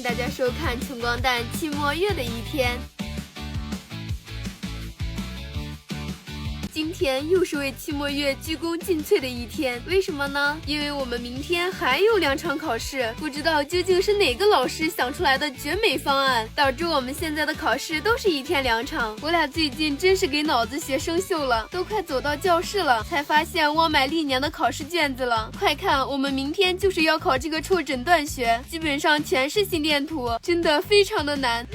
大家收看穷光蛋期末月的一天。今天又是为期末月鞠躬尽瘁的一天，为什么呢？因为我们明天还有2场考试，不知道究竟是哪个老师想出来的绝美方案，导致我们现在的考试都是1天2场。我俩最近真是给脑子学生锈了，都快走到教室了，才发现忘买历年的考试卷子了。快看，我们明天就是要考这个臭诊断学，基本上全是心电图，真的非常的难。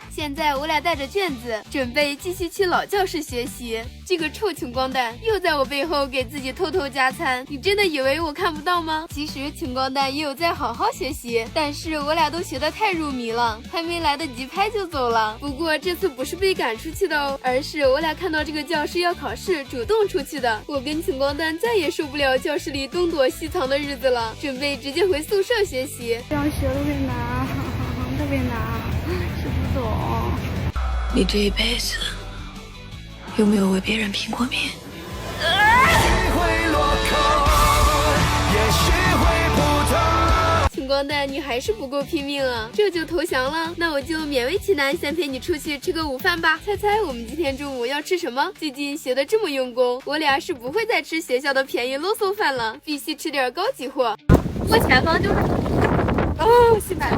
现在我俩带着卷子，准备继续去老教室学习。这个臭穷光蛋又在我背后给自己偷偷加餐，你真的以为我看不到吗？其实穷光蛋也有在好好学习，但是我俩都学得太入迷了，还没来得及拍就走了。不过这次不是被赶出去的哦，而是我俩看到这个教室要考试，主动出去的。我跟穷光蛋再也受不了教室里东躲西藏的日子了，准备直接回宿舍学习。这样学特别难，特别难，是不懂。你这一辈子有没有为别人拼过命？穷光蛋，你还是不够拼命啊！这就投降了？那我就勉为其难，先陪你出去吃个午饭吧。猜猜我们今天中午要吃什么？最近学的这么用功，我俩是不会再吃学校的便宜啰嗦饭了，必须吃点高级货。我前方就是现在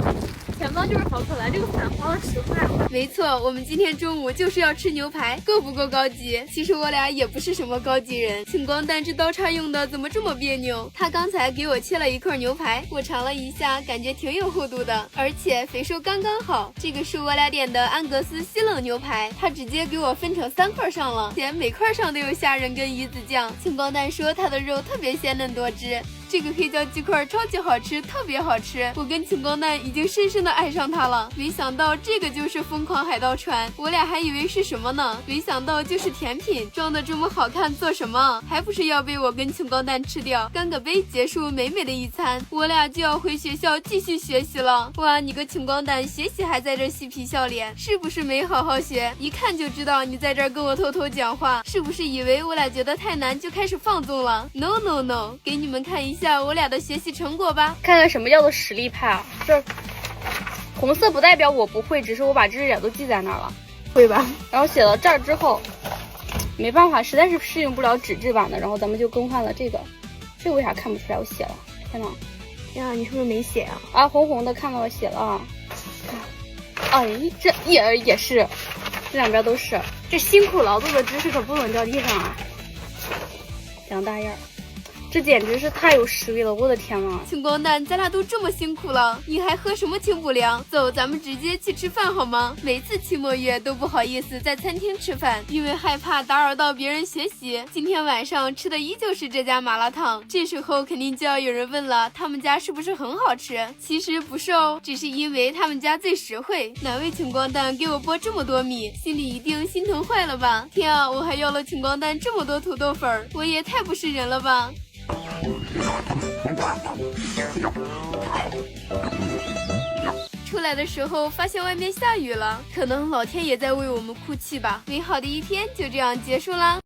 前方就是好可来，这个饭花了10块。没错，我们今天中午就是要吃牛排，够不够高级？其实我俩也不是什么高级人。穷光蛋这刀叉用的怎么这么别扭？他刚才给我切了1块牛排，我尝了一下，感觉挺有厚度的，而且肥瘦刚刚好。这个是我俩点的安格斯西冷牛排，他直接给我分成3块上了，且每块上都有虾仁跟鱼子酱。穷光蛋说他的肉特别鲜嫩多汁。这个黑椒鸡块超级好吃，特别好吃，我跟穷光蛋已经深深的爱上它了。没想到这个就是疯狂海盗船，我俩还以为是什么呢？没想到就是甜品，装的这么好看做什么？还不是要被我跟穷光蛋吃掉，干个杯结束美美的一餐。我俩就要回学校继续学习了。哇，你个穷光蛋，学习还在这嬉皮笑脸，是不是没好好学？一看就知道你在这儿跟我偷偷讲话，是不是以为我俩觉得太难就开始放纵了 ？No No No， 给你们看一下我俩的学习成果吧，看看什么叫做实力派啊！这红色不代表我不会，只是我把知识点都记在那儿了，会吧？然后写到这儿之后，没办法，实在是适应不了纸质版的，然后咱们就更换了这个。这个为啥看不出来？我写了，天哪！呀，你是不是没写啊？啊，红红的看到了，写了啊。哎，这也是，这2边都是。这辛苦劳动的知识可不能掉地上啊！2大页。这简直是太有实力了，我的天呐！穷光蛋，咱俩都这么辛苦了，你还喝什么清补凉？走，咱们直接去吃饭好吗？每次期末月都不好意思在餐厅吃饭，因为害怕打扰到别人学习。今天晚上吃的依旧是这家麻辣烫，这时候肯定就要有人问了，他们家是不是很好吃？其实不是哦，只是因为他们家最实惠。哪位穷光蛋给我拨这么多米，心里一定心疼坏了吧？天啊，我还要了穷光蛋这么多土豆粉，我也太不是人了吧！出来的时候发现外面下雨了，可能老天也在为我们哭泣吧。美好的一天就这样结束啦。